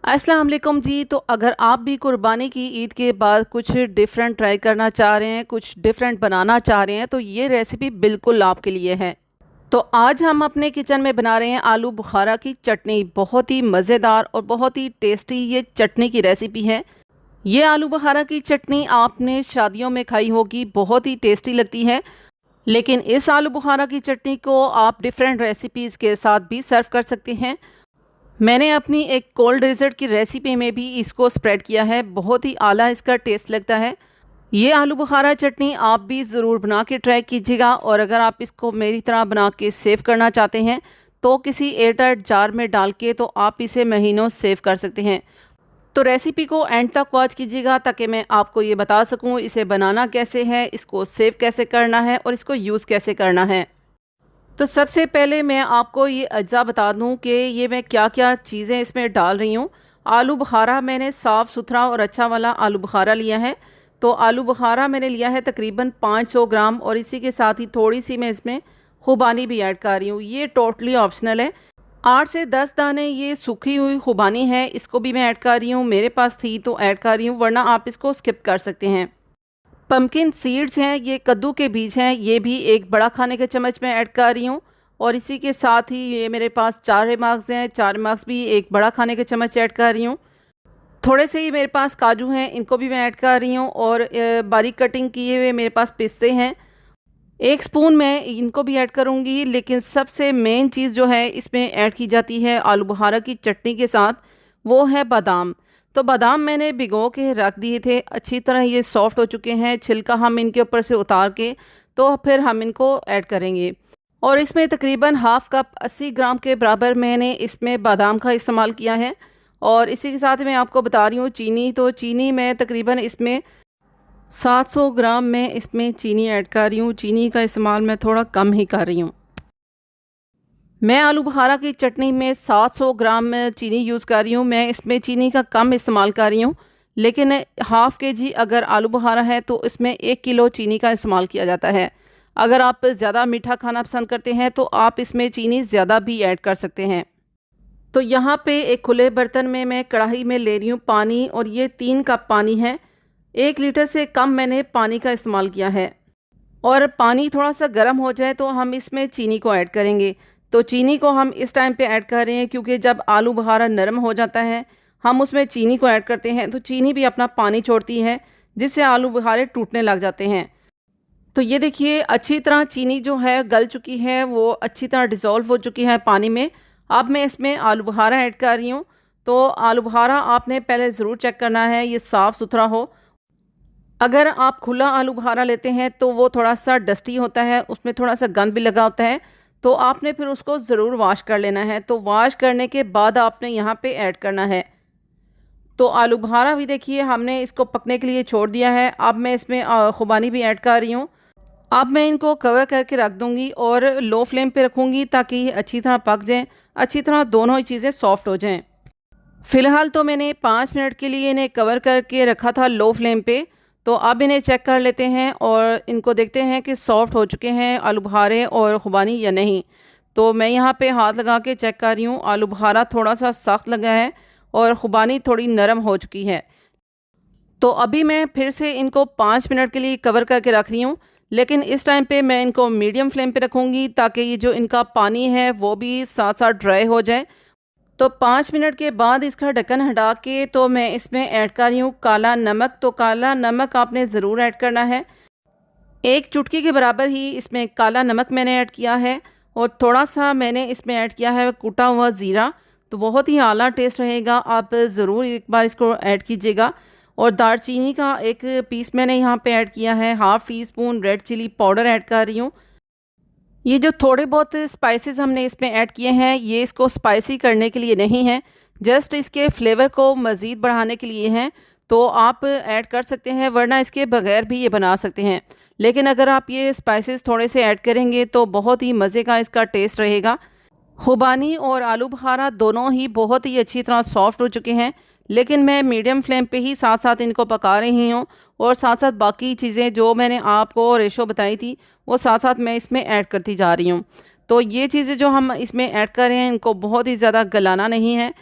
अस्सलाम वालेकुम जी। तो अगर आप भी कुर्बानी की ईद के बाद कुछ डिफरेंट ट्राई करना चाह रहे हैं, कुछ डिफरेंट बनाना चाह रहे हैं, तो ये रेसिपी बिल्कुल आपके लिए है। तो आज हम अपने किचन में बना रहे हैं आलू बुखारा की चटनी। बहुत ही मज़ेदार और बहुत ही टेस्टी ये चटनी की रेसिपी है। ये आलू बुखारा की चटनी आपने शादियों में खाई होगी, बहुत ही टेस्टी लगती है। लेकिन इस आलू बुखारा की चटनी को आप डिफरेंट रेसिपीज़ के साथ भी सर्व कर सकते हैं। मैंने अपनी एक कोल्ड डेजर्ट की रेसिपी में भी इसको स्प्रेड किया है, बहुत ही आला इसका टेस्ट लगता है। ये आलू बुखारा चटनी आप भी ज़रूर बना के ट्राई कीजिएगा। और अगर आप इसको मेरी तरह बना के सेव करना चाहते हैं तो किसी एयरटाइट जार में डाल के तो आप इसे महीनों सेव कर सकते हैं। तो रेसिपी को एंड तक वॉच कीजिएगा ताकि मैं आपको ये बता सकूं इसे बनाना कैसे है, इसको सेव कैसे करना है और इसको यूज़ कैसे करना है। तो सबसे पहले मैं आपको ये अज्जा बता दूं कि ये मैं क्या क्या चीज़ें इसमें डाल रही हूँ। आलू बुखारा मैंने साफ़ सुथरा और अच्छा वाला आलू बुखारा लिया है। तो आलू बुखारा मैंने लिया है तकरीबन 500 ग्राम, और इसी के साथ ही थोड़ी सी मैं इसमें खुबानी भी ऐड कर रही हूँ। ये टोटली ऑप्शनल है। 8 से 10 दाने ये सूखी हुई खुबानी है, इसको भी मैं ऐड कर रही हूँ। मेरे पास थी तो ऐड कर रही हूँ, वरना आप इसको स्किप कर सकते हैं। पम्पकिन सीड्स हैं, ये कद्दू के बीज हैं, ये भी एक बड़ा खाने के चम्मच में ऐड कर रही हूँ। और इसी के साथ ही ये मेरे पास चार मार्क्स हैं, चार मार्क्स भी एक बड़ा खाने के चम्मच ऐड कर रही हूँ। थोड़े से ही मेरे पास काजू हैं, इनको भी मैं ऐड कर रही हूँ। और बारीक कटिंग किए हुए मेरे पास पिस्ते हैं, 1 स्पून मैं इनको भी ऐड करूँगी। लेकिन सबसे मेन चीज़ जो है इसमें ऐड की जाती है आलू बुखारा की चटनी के साथ, वो है बादाम। तो बादाम मैंने भिगो के रख दिए थे, अच्छी तरह ये सॉफ्ट हो चुके हैं। छिलका हम इनके ऊपर से उतार के तो फिर हम इनको ऐड करेंगे। और इसमें तकरीबन हाफ़ कप 80 ग्राम के बराबर मैंने इसमें बादाम का इस्तेमाल किया है। और इसी के साथ मैं आपको बता रही हूँ चीनी। तो चीनी मैं तकरीबन इसमें 700 ग्राम में इसमें चीनी ऐड कर रही हूँ। चीनी का इस्तेमाल मैं थोड़ा कम ही कर रही हूँ। मैं आलू बुखारा की चटनी में 700 ग्राम चीनी यूज़ कर रही हूँ। मैं इसमें चीनी का कम इस्तेमाल कर रही हूँ। लेकिन हाफ़ के जी अगर आलू बुखारा है तो इसमें 1 किलो चीनी का इस्तेमाल किया जाता है। अगर आप ज़्यादा मीठा खाना पसंद करते हैं तो आप इसमें चीनी ज़्यादा भी ऐड कर सकते हैं। तो यहाँ पे एक खुले बर्तन में मैं कढ़ाई में ले रही हूँ पानी, और ये 3 कप पानी है। 1 लीटर से कम मैंने पानी का इस्तेमाल किया है। और पानी थोड़ा सा गर्म हो जाए तो हम इसमें चीनी को ऐड करेंगे। तो चीनी को हम इस टाइम पे ऐड कर रहे हैं क्योंकि जब आलू बुखारा नरम हो जाता है हम उसमें चीनी को ऐड करते हैं तो चीनी भी अपना पानी छोड़ती है, जिससे आलू बुखारे टूटने लग जाते हैं। तो ये देखिए अच्छी तरह चीनी जो है गल चुकी है, वो अच्छी तरह डिज़ोल्व हो चुकी है पानी में। अब मैं इसमें आलू बुखारा ऐड कर रही हूँ। तो आलू बुखारा आपने पहले ज़रूर चेक करना है ये साफ़ सुथरा हो। अगर आप खुला आलू बुखारा लेते हैं तो वो थोड़ा सा डस्टी होता है, उसमें थोड़ा सा गंद भी लगा होता है, तो आपने फिर उसको ज़रूर वॉश कर लेना है। तो वॉश करने के बाद आपने यहाँ पे ऐड करना है। तो आलू बुखारा भी देखिए हमने इसको पकने के लिए छोड़ दिया है। अब मैं इसमें खुबानी भी ऐड कर रही हूँ। अब मैं इनको कवर करके रख दूँगी और लो फ्लेम पे रखूँगी ताकि ये अच्छी तरह पक जाएँ, अच्छी तरह दोनों ही चीज़ें सॉफ्ट हो जाएँ। फ़िलहाल तो मैंने 5 मिनट के लिए इन्हें कवर करके रखा था लो फ्लेम पे। तो अब इन्हें चेक कर लेते हैं और इनको देखते हैं कि सॉफ्ट हो चुके हैं आलू बुखारे और खुबानी या नहीं। तो मैं यहाँ पे हाथ लगा के चेक कर रही हूँ, आलू बुखारा थोड़ा सा सख्त लगा है और खुबानी थोड़ी नरम हो चुकी है। तो अभी मैं फिर से इनको 5 मिनट के लिए कवर करके रख रही हूँ। लेकिन इस टाइम पे मैं इनको मीडियम फ्लेम पे रखूँगी ताकि ये जो इनका पानी है वो भी साथ साथ ड्राई हो जाए। तो 5 मिनट के बाद इसका ढक्कन हटा के तो मैं इसमें ऐड कर रही हूँ काला नमक। तो काला नमक आपने ज़रूर ऐड करना है, 1 चुटकी के बराबर ही इसमें काला नमक मैंने ऐड किया है। और थोड़ा सा मैंने इसमें ऐड किया है कूटा हुआ ज़ीरा, तो बहुत ही आला टेस्ट रहेगा, आप ज़रूर एक बार इसको ऐड कीजिएगा। और दालचीनी का 1 पीस मैंने यहाँ पे ऐड किया है। Half teaspoon red chilli powder add कर रही हूँ। ये जो थोड़े बहुत स्पाइसेस हमने इसमें ऐड किए हैं ये इसको स्पाइसी करने के लिए नहीं है, जस्ट इसके फ्लेवर को मज़ीद बढ़ाने के लिए हैं। तो आप ऐड कर सकते हैं, वरना इसके बगैर भी ये बना सकते हैं। लेकिन अगर आप ये स्पाइसेस थोड़े से ऐड करेंगे तो बहुत ही मज़े का इसका टेस्ट रहेगा। खुबानी और आलू बुखारा दोनों ही बहुत ही अच्छी तरह सॉफ्ट हो चुके हैं, लेकिन मैं मीडियम फ्लेम पे ही साथ साथ इनको पका रही हूँ। और साथ साथ बाकी चीज़ें जो मैंने आपको रेशो बताई थी वो साथ साथ मैं इसमें ऐड करती जा रही हूँ। तो ये चीज़ें जो हम इसमें ऐड कर रहे हैं इनको बहुत ही ज़्यादा गलाना नहीं है,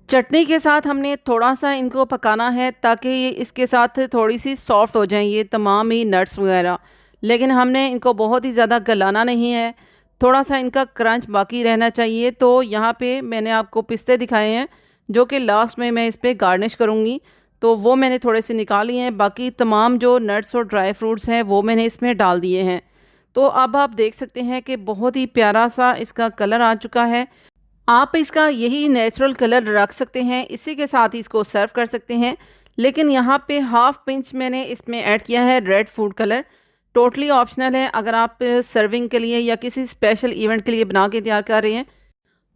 चटनी के साथ हमने थोड़ा सा इनको पकाना है ताकि ये इसके साथ थोड़ी सी सॉफ्ट हो जाएं ये तमाम ही नट्स वगैरह, लेकिन हमने इनको बहुत ही ज़्यादा गलाना नहीं है, थोड़ा सा इनका क्रंच बाकी रहना चाहिए। तो यहाँ पे मैंने आपको पिस्ते दिखाए हैं जो कि लास्ट में मैं इस पर गार्निश करूँगी, तो वो मैंने थोड़े से निकाल लिए हैं। बाकी तमाम जो नट्स और ड्राई फ्रूट्स हैं वो मैंने इसमें डाल दिए हैं। तो अब आप देख सकते हैं कि बहुत ही प्यारा सा इसका कलर आ चुका है। आप इसका यही नेचुरल कलर रख सकते हैं, इसी के साथ ही इसको सर्व कर सकते हैं। लेकिन यहाँ पे हाफ पिंच मैंने इसमें ऐड किया है red food colour, totally optional है। अगर आप सर्विंग के लिए या किसी स्पेशल इवेंट के लिए बना के तैयार कर रहे हैं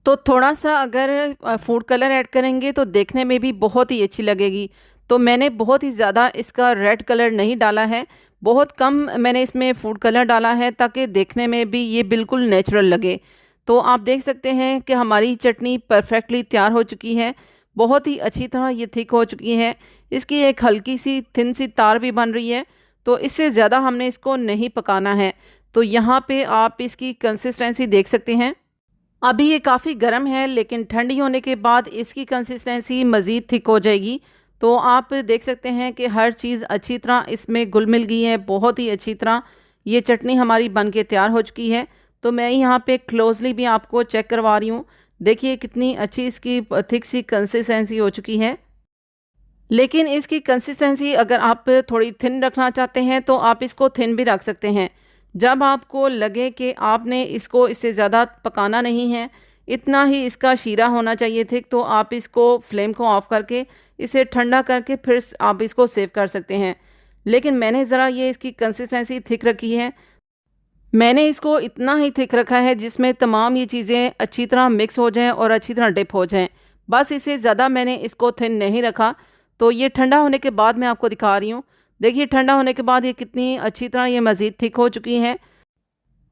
तो थोड़ा सा अगर फूड कलर ऐड करेंगे तो देखने में भी बहुत ही अच्छी लगेगी। तो मैंने बहुत ही ज़्यादा इसका रेड कलर नहीं डाला है, बहुत कम मैंने इसमें फूड कलर डाला है ताकि देखने में भी ये बिल्कुल नेचुरल लगे। तो आप देख सकते हैं कि हमारी चटनी परफेक्टली तैयार हो चुकी है, बहुत ही अच्छी तरह ये थिक हो चुकी है। इसकी एक हल्की सी थिन सी तार भी बन रही है, तो इससे ज़्यादा हमने इसको नहीं पकाना है। तो यहाँ पे आप इसकी कंसिस्टेंसी देख सकते हैं। अभी ये काफ़ी गर्म है लेकिन ठंडी होने के बाद इसकी कंसिस्टेंसी मज़ीद थिक हो जाएगी। तो आप देख सकते हैं कि हर चीज़ अच्छी तरह इसमें घुल मिल गई है, बहुत ही अच्छी तरह ये चटनी हमारी बन के तैयार हो चुकी है। तो मैं यहाँ पे क्लोजली भी आपको चेक करवा रही हूँ, देखिए कितनी अच्छी इसकी थिक सी कंसिस्टेंसी हो चुकी है। लेकिन इसकी कंसिस्टेंसी अगर आप थोड़ी थिन रखना चाहते हैं तो आप इसको थिन भी रख सकते हैं। जब आपको लगे कि आपने इसको इससे ज़्यादा पकाना नहीं है, इतना ही इसका शीरा होना चाहिए थिक, तो आप इसको फ्लेम को ऑफ करके इसे ठंडा करके फिर आप इसको सेव कर सकते हैं। लेकिन मैंने ज़रा ये इसकी कंसिस्टेंसी थिक रखी है, मैंने इसको इतना ही थिक रखा है जिसमें तमाम ये चीज़ें अच्छी तरह मिक्स हो जाएं और अच्छी तरह डिप हो जाएं, बस इससे ज़्यादा मैंने इसको थिन नहीं रखा। तो ये ठंडा होने के बाद मैं आपको दिखा रही हूँ, देखिए ठंडा होने के बाद ये कितनी अच्छी तरह ये मज़ीद थिक हो चुकी हैं।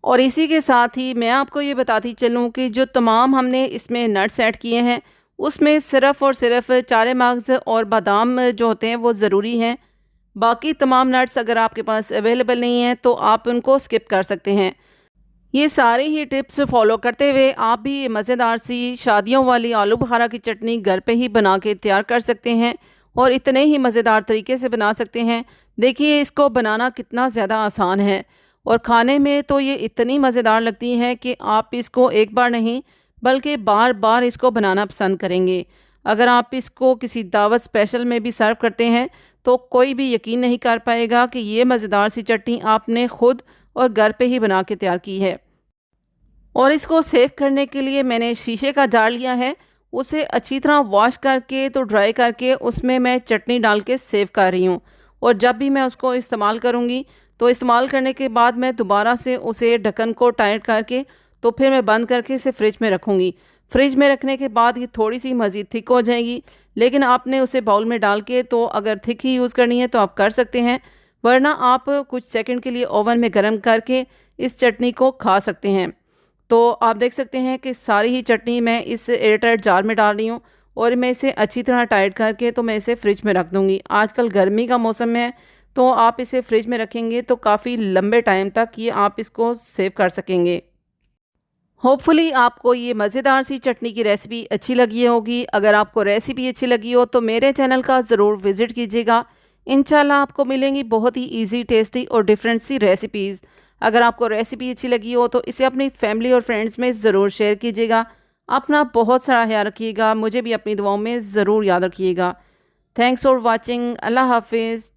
और इसी के साथ ही मैं आपको ये बताती चलूँ कि जो तमाम हमने इसमें नट्स ऐड किए हैं उसमें सिर्फ़ और सिर्फ चारे मगज़ और बादाम जो होते हैं वो ज़रूरी हैं। बाकी तमाम नट्स अगर आपके पास अवेलेबल नहीं हैं तो आप उनको स्किप कर सकते हैं। ये सारी ही टिप्स फॉलो करते हुए आप भी ये मज़ेदार सी शादियों वाली आलू बुखारा की चटनी घर पे ही बना के तैयार कर सकते हैं और इतने ही मज़ेदार तरीके से बना सकते हैं। देखिए इसको बनाना कितना ज़्यादा आसान है और खाने में तो ये इतनी मज़ेदार लगती है कि आप इसको एक बार नहीं बल्कि बार बार इसको बनाना पसंद करेंगे। अगर आप इसको किसी दावत स्पेशल में भी सर्व करते हैं तो कोई भी यकीन नहीं कर पाएगा कि ये मज़ेदार सी चटनी आपने ख़ुद और घर पे ही बना के तैयार की है। और इसको सेव करने के लिए मैंने शीशे का जार लिया है, उसे अच्छी तरह वॉश करके तो ड्राई करके उसमें मैं चटनी डाल के सेव कर रही हूँ। और जब भी मैं उसको इस्तेमाल करूँगी तो इस्तेमाल करने के बाद मैं दोबारा से उसे ढक्कन को टाइट करके तो फिर मैं बंद करके इसे फ्रिज में रखूँगी। फ्रिज में रखने के बाद ये थोड़ी सी मज़ीद थिक हो जाएगी, लेकिन आपने उसे बाउल में डाल के तो अगर थिक ही यूज़ करनी है तो आप कर सकते हैं, वरना आप कुछ सेकंड के लिए ओवन में गर्म करके इस चटनी को खा सकते हैं। तो आप देख सकते हैं कि सारी ही चटनी मैं इस एयरटाइट जार में डाल रही हूँ और मैं इसे अच्छी तरह टाइट करके तो मैं इसे फ्रिज में रख दूँगी। आजकल गर्मी का मौसम है तो आप इसे फ्रिज में रखेंगे तो काफ़ी लंबे टाइम तक ये आप इसको सेव कर सकेंगे। होपफुली आपको ये मज़ेदार सी चटनी की रेसिपी अच्छी लगी होगी। अगर आपको रेसिपी अच्छी लगी हो तो मेरे चैनल का ज़रूर विज़िट कीजिएगा। इंशाल्लाह आपको मिलेंगी बहुत ही इजी, टेस्टी और डिफरेंट सी रेसिपीज़। अगर आपको रेसिपी अच्छी लगी हो तो इसे अपनी फैमिली और फ्रेंड्स में ज़रूर शेयर कीजिएगा। अपना बहुत सारा ख्याल रखिएगा, मुझे भी अपनी दुआओं में ज़रूर याद रखिएगा। Thanks for watching. अल्लाह हाफिज़।